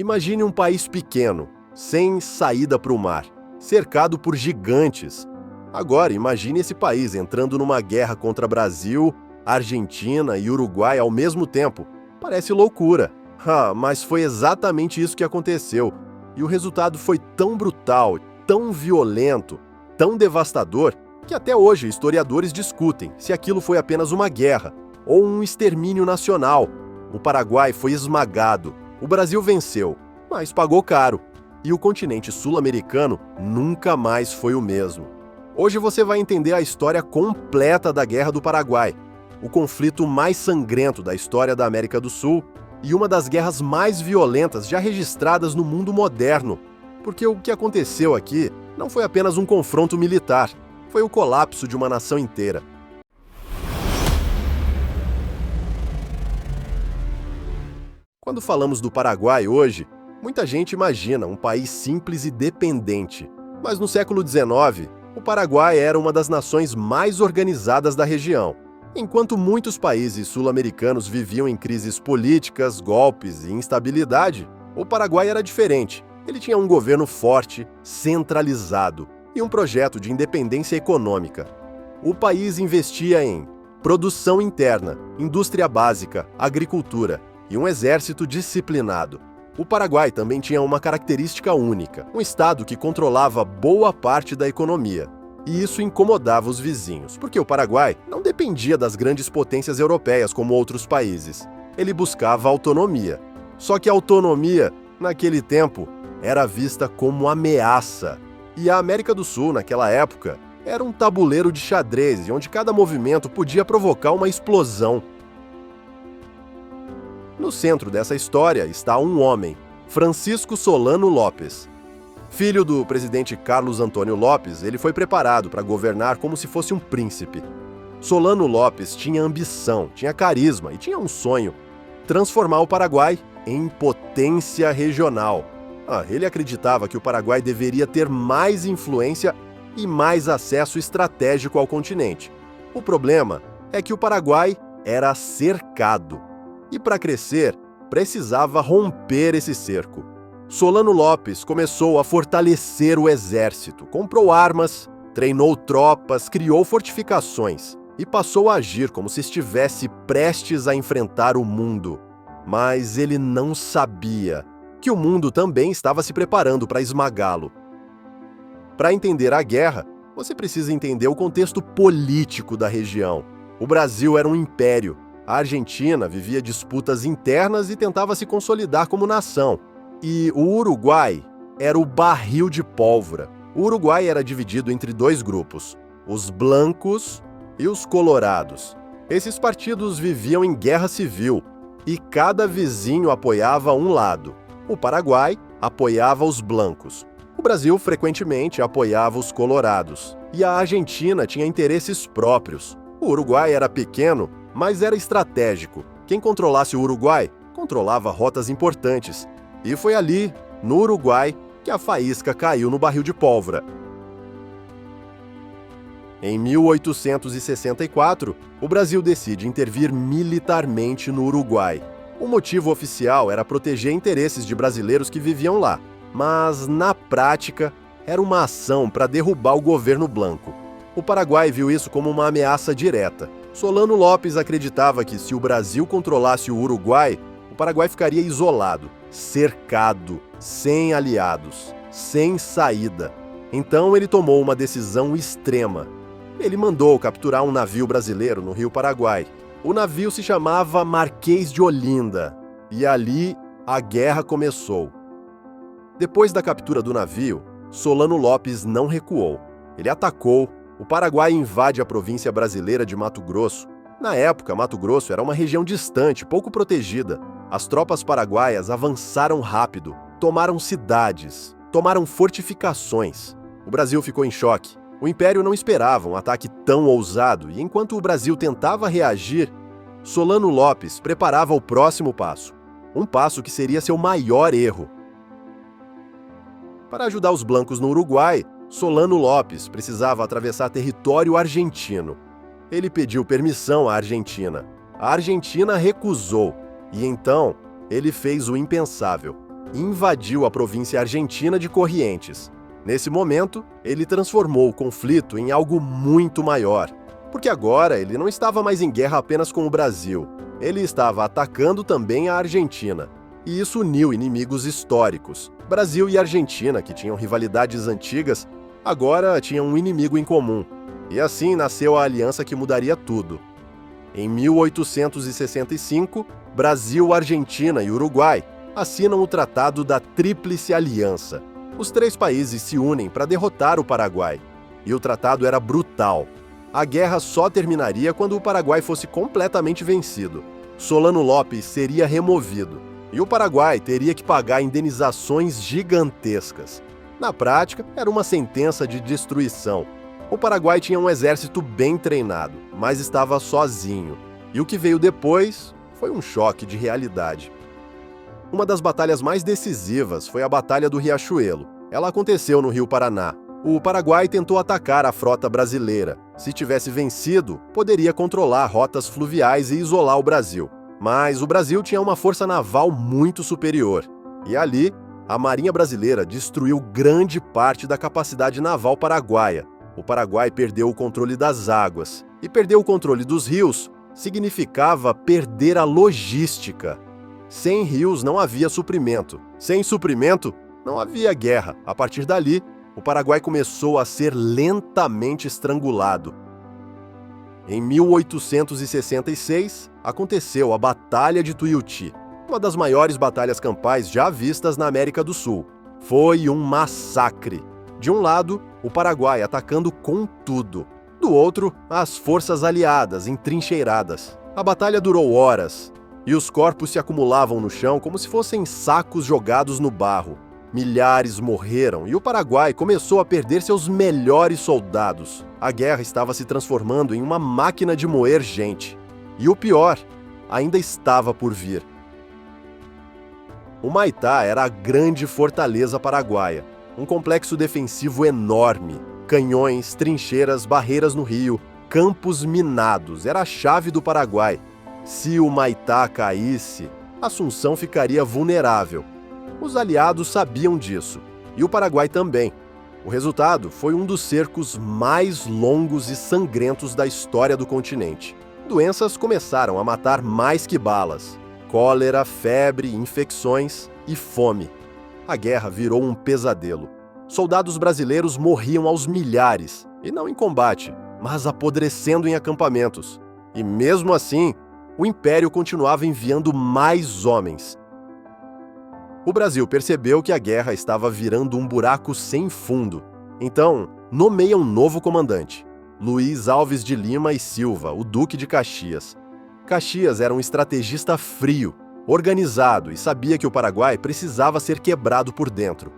Imagine um país pequeno, sem saída para o mar, cercado por gigantes. Agora, imagine esse país entrando numa guerra contra Brasil, Argentina e Uruguai ao mesmo tempo. Parece loucura. Mas foi exatamente isso que aconteceu. E o resultado foi tão brutal, tão violento, tão devastador, que até hoje historiadores discutem se aquilo foi apenas uma guerra ou um extermínio nacional. O Paraguai foi esmagado, o Brasil venceu, mas pagou caro. E o continente sul-americano nunca mais foi o mesmo. Hoje você vai entender a história completa da Guerra do Paraguai, o conflito mais sangrento da história da América do Sul e uma das guerras mais violentas já registradas no mundo moderno. Porque o que aconteceu aqui não foi apenas um confronto militar, foi o colapso de uma nação inteira. Quando falamos do Paraguai hoje, muita gente imagina um país simples e dependente. Mas no século XIX, o Paraguai era uma das nações mais organizadas da região. Enquanto muitos países sul-americanos viviam em crises políticas, golpes e instabilidade, o Paraguai era diferente. Ele tinha um governo forte, centralizado e um projeto de independência econômica. O país investia em produção interna, indústria básica, agricultura e um exército disciplinado. O Paraguai também tinha uma característica única, um estado que controlava boa parte da economia. E isso incomodava os vizinhos, porque o Paraguai não dependia das grandes potências europeias como outros países. Ele buscava autonomia. Só que a autonomia, naquele tempo, era vista como ameaça. E a América do Sul, naquela época, era um tabuleiro de xadrez, onde cada movimento podia provocar uma explosão. No centro dessa história está um homem, Francisco Solano Lopes. Filho do presidente Carlos Antônio Lopes, ele foi preparado para governar como se fosse um príncipe. Solano Lopes tinha ambição, tinha carisma e tinha um sonho: transformar o Paraguai em potência regional. Ele acreditava que o Paraguai deveria ter mais influência e mais acesso estratégico ao continente. O problema é que o Paraguai era cercado. E para crescer, precisava romper esse cerco. Solano Lopes começou a fortalecer o exército, comprou armas, treinou tropas, criou fortificações e passou a agir como se estivesse prestes a enfrentar o mundo. Mas ele não sabia que o mundo também estava se preparando para esmagá-lo. Para entender a guerra, você precisa entender o contexto político da região. O Brasil era um império. A Argentina vivia disputas internas e tentava se consolidar como nação. E o Uruguai era o barril de pólvora. O Uruguai era dividido entre dois grupos, os blancos e os colorados. Esses partidos viviam em guerra civil e cada vizinho apoiava um lado. O Paraguai apoiava os blancos. O Brasil frequentemente apoiava os colorados. E a Argentina tinha interesses próprios. O Uruguai era pequeno, mas era estratégico. Quem controlasse o Uruguai controlava rotas importantes. E foi ali, no Uruguai, que a faísca caiu no barril de pólvora. Em 1864, o Brasil decide intervir militarmente no Uruguai. O motivo oficial era proteger interesses de brasileiros que viviam lá, mas, na prática, era uma ação para derrubar o governo blanco. O Paraguai viu isso como uma ameaça direta. Solano Lopes acreditava que, se o Brasil controlasse o Uruguai, o Paraguai ficaria isolado, cercado, sem aliados, sem saída. Então ele tomou uma decisão extrema. Ele mandou capturar um navio brasileiro no Rio Paraguai. O navio se chamava Marquês de Olinda, e ali a guerra começou. Depois da captura do navio, Solano Lopes não recuou. Ele atacou. O Paraguai invade a província brasileira de Mato Grosso. Na época, Mato Grosso era uma região distante, pouco protegida. As tropas paraguaias avançaram rápido, tomaram cidades, tomaram fortificações. O Brasil ficou em choque. O Império não esperava um ataque tão ousado e, enquanto o Brasil tentava reagir, Solano Lopes preparava o próximo passo. Um passo que seria seu maior erro. Para ajudar os blancos no Uruguai, Solano Lopes precisava atravessar território argentino. Ele pediu permissão à Argentina. A Argentina recusou. E então, ele fez o impensável. e invadiu a província argentina de Corrientes. Nesse momento, ele transformou o conflito em algo muito maior, porque agora ele não estava mais em guerra apenas com o Brasil, ele estava atacando também a Argentina. E isso uniu inimigos históricos. Brasil e Argentina, que tinham rivalidades antigas, agora tinham um inimigo em comum. E assim nasceu a aliança que mudaria tudo. Em 1865, Brasil, Argentina e Uruguai assinam o Tratado da Tríplice Aliança. Os 3 países se unem para derrotar o Paraguai. E o tratado era brutal. A guerra só terminaria quando o Paraguai fosse completamente vencido. Solano Lopes seria removido. E o Paraguai teria que pagar indenizações gigantescas. Na prática, era uma sentença de destruição. O Paraguai tinha um exército bem treinado, mas estava sozinho. E o que veio depois foi um choque de realidade. Uma das batalhas mais decisivas foi a Batalha do Riachuelo. Ela aconteceu no Rio Paraná. O Paraguai tentou atacar a frota brasileira. Se tivesse vencido, poderia controlar rotas fluviais e isolar o Brasil. Mas o Brasil tinha uma força naval muito superior. E ali, a Marinha Brasileira destruiu grande parte da capacidade naval paraguaia. O Paraguai perdeu o controle das águas. E perder o controle dos rios significava perder a logística. Sem rios não havia suprimento. Sem suprimento, não havia guerra. A partir dali, o Paraguai começou a ser lentamente estrangulado. Em 1866, aconteceu a Batalha de Tuiuti, uma das maiores batalhas campais já vistas na América do Sul. Foi um massacre. De um lado, o Paraguai atacando com tudo. Do outro, as forças aliadas entrincheiradas. A batalha durou horas, e os corpos se acumulavam no chão como se fossem sacos jogados no barro. Milhares morreram e o Paraguai começou a perder seus melhores soldados. A guerra estava se transformando em uma máquina de moer gente. E o pior, ainda estava por vir. O Maitá era a grande fortaleza paraguaia, um complexo defensivo enorme. Canhões, trincheiras, barreiras no rio, campos minados, era a chave do Paraguai. Se o Maitá caísse, Assunção ficaria vulnerável. Os aliados sabiam disso, e o Paraguai também. O resultado foi um dos cercos mais longos e sangrentos da história do continente. Doenças começaram a matar mais que balas. Cólera, febre, infecções e fome. A guerra virou um pesadelo. Soldados brasileiros morriam aos milhares, e não em combate, mas apodrecendo em acampamentos. E mesmo assim, o Império continuava enviando mais homens. O Brasil percebeu que a guerra estava virando um buraco sem fundo. Então, nomeia um novo comandante, Luiz Alves de Lima e Silva, o Duque de Caxias. Caxias era um estrategista frio, organizado e sabia que o Paraguai precisava ser quebrado por dentro.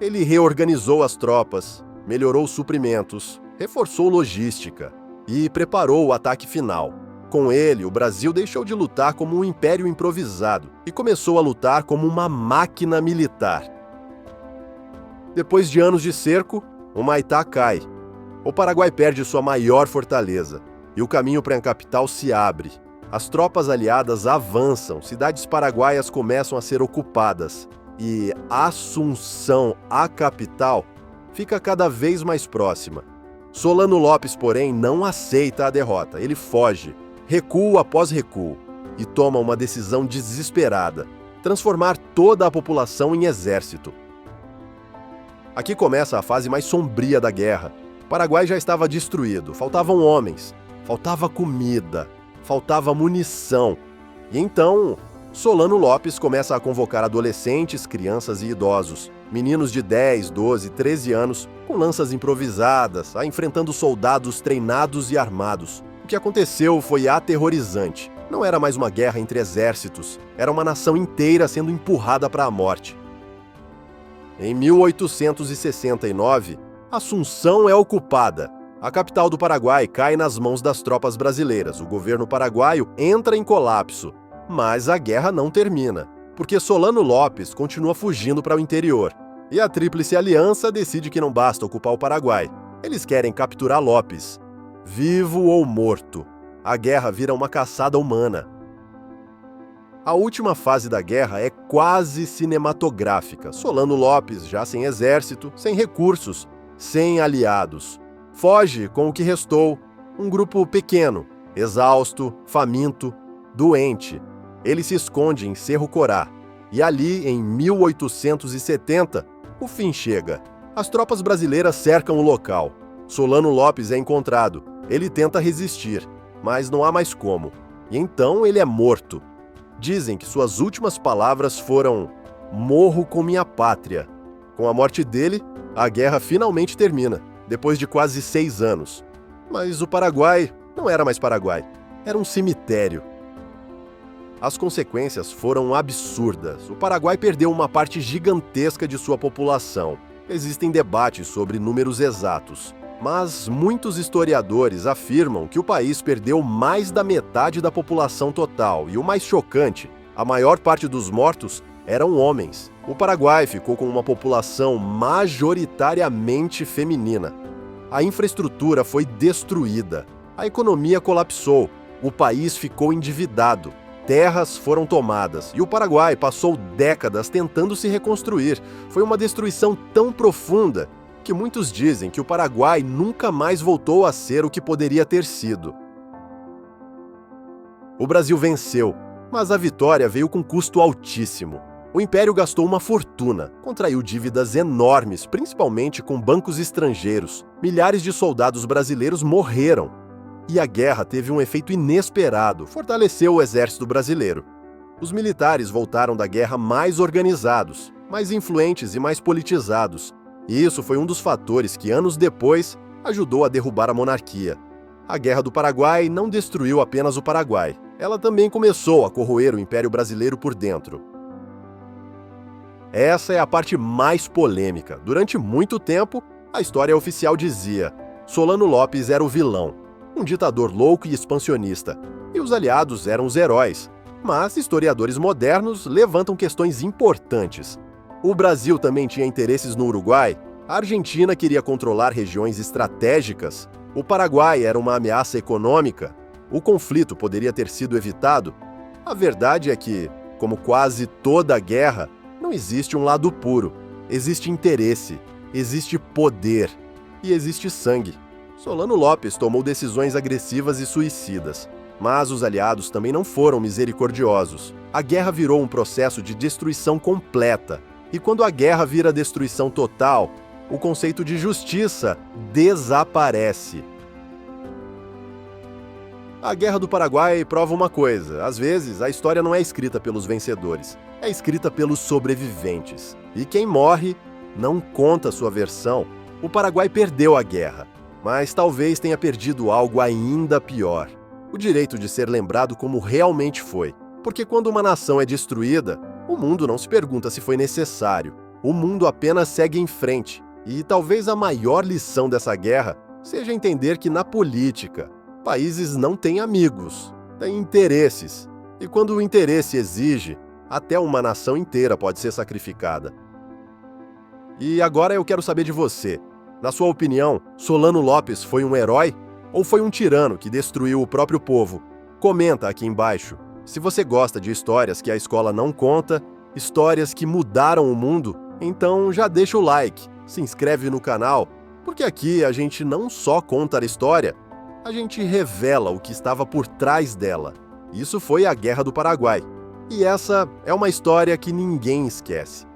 Ele reorganizou as tropas, melhorou suprimentos, reforçou logística e preparou o ataque final. Com ele, o Brasil deixou de lutar como um império improvisado e começou a lutar como uma máquina militar. Depois de anos de cerco, o Maitá cai. O Paraguai perde sua maior fortaleza e o caminho para a capital se abre. As tropas aliadas avançam, cidades paraguaias começam a ser ocupadas e Assunção, a capital, fica cada vez mais próxima. Solano Lopes, porém, não aceita a derrota. Ele foge. Recuo após recuo, e toma uma decisão desesperada: transformar toda a população em exército. Aqui começa a fase mais sombria da guerra. O Paraguai já estava destruído, faltavam homens, faltava comida, faltava munição. E então, Solano Lopes começa a convocar adolescentes, crianças e idosos, meninos de 10, 12, 13 anos, com lanças improvisadas, enfrentando soldados treinados e armados. O que aconteceu foi aterrorizante. Não era mais uma guerra entre exércitos, era uma nação inteira sendo empurrada para a morte. Em 1869, Assunção é ocupada. A capital do Paraguai cai nas mãos das tropas brasileiras. O governo paraguaio entra em colapso. Mas a guerra não termina, porque Solano Lopes continua fugindo para o interior. E a Tríplice Aliança decide que não basta ocupar o Paraguai. Eles querem capturar Lopes. Vivo ou morto, a guerra vira uma caçada humana. A última fase da guerra é quase cinematográfica. Solano Lopes, já sem exército, sem recursos, sem aliados, foge com o que restou, um grupo pequeno, exausto, faminto, doente. Ele se esconde em Cerro Corá. E ali, em 1870, o fim chega. As tropas brasileiras cercam o local. Solano Lopes é encontrado. Ele tenta resistir, mas não há mais como. E então ele é morto. Dizem que suas últimas palavras foram: "Morro com minha pátria". Com a morte dele, a guerra finalmente termina, depois de quase 6 anos. Mas o Paraguai não era mais Paraguai, era um cemitério. As consequências foram absurdas. O Paraguai perdeu uma parte gigantesca de sua população. Existem debates sobre números exatos, mas muitos historiadores afirmam que o país perdeu mais da metade da população total e o mais chocante, a maior parte dos mortos eram homens. O Paraguai ficou com uma população majoritariamente feminina. A infraestrutura foi destruída, a economia colapsou, o país ficou endividado, terras foram tomadas e o Paraguai passou décadas tentando se reconstruir. Foi uma destruição tão profunda que muitos dizem que o Paraguai nunca mais voltou a ser o que poderia ter sido. O Brasil venceu, mas a vitória veio com custo altíssimo. O Império gastou uma fortuna, contraiu dívidas enormes, principalmente com bancos estrangeiros. Milhares de soldados brasileiros morreram. E a guerra teve um efeito inesperado, fortaleceu o exército brasileiro. Os militares voltaram da guerra mais organizados, mais influentes e mais politizados. E isso foi um dos fatores que, anos depois, ajudou a derrubar a monarquia. A Guerra do Paraguai não destruiu apenas o Paraguai. Ela também começou a corroer o Império Brasileiro por dentro. Essa é a parte mais polêmica. Durante muito tempo, a história oficial dizia: Solano Lopes era o vilão, um ditador louco e expansionista, e os aliados eram os heróis. Mas historiadores modernos levantam questões importantes. O Brasil também tinha interesses no Uruguai, a Argentina queria controlar regiões estratégicas, o Paraguai era uma ameaça econômica, o conflito poderia ter sido evitado. A verdade é que, como quase toda guerra, não existe um lado puro. Existe interesse, existe poder e existe sangue. Solano Lopes tomou decisões agressivas e suicidas, mas os aliados também não foram misericordiosos. A guerra virou um processo de destruição completa. E quando a guerra vira destruição total, o conceito de justiça desaparece. A Guerra do Paraguai prova uma coisa: às vezes a história não é escrita pelos vencedores, é escrita pelos sobreviventes. E quem morre não conta sua versão. O Paraguai perdeu a guerra, mas talvez tenha perdido algo ainda pior: o direito de ser lembrado como realmente foi. Porque quando uma nação é destruída, o mundo não se pergunta se foi necessário. O mundo apenas segue em frente. E talvez a maior lição dessa guerra seja entender que na política, países não têm amigos, têm interesses. E quando o interesse exige, até uma nação inteira pode ser sacrificada. E agora eu quero saber de você. Na sua opinião, Solano Lopes foi um herói ou foi um tirano que destruiu o próprio povo? Comenta aqui embaixo. Se você gosta de histórias que a escola não conta, histórias que mudaram o mundo, então já deixa o like, se inscreve no canal, porque aqui a gente não só conta a história, a gente revela o que estava por trás dela. Isso foi a Guerra do Paraguai. E essa é uma história que ninguém esquece.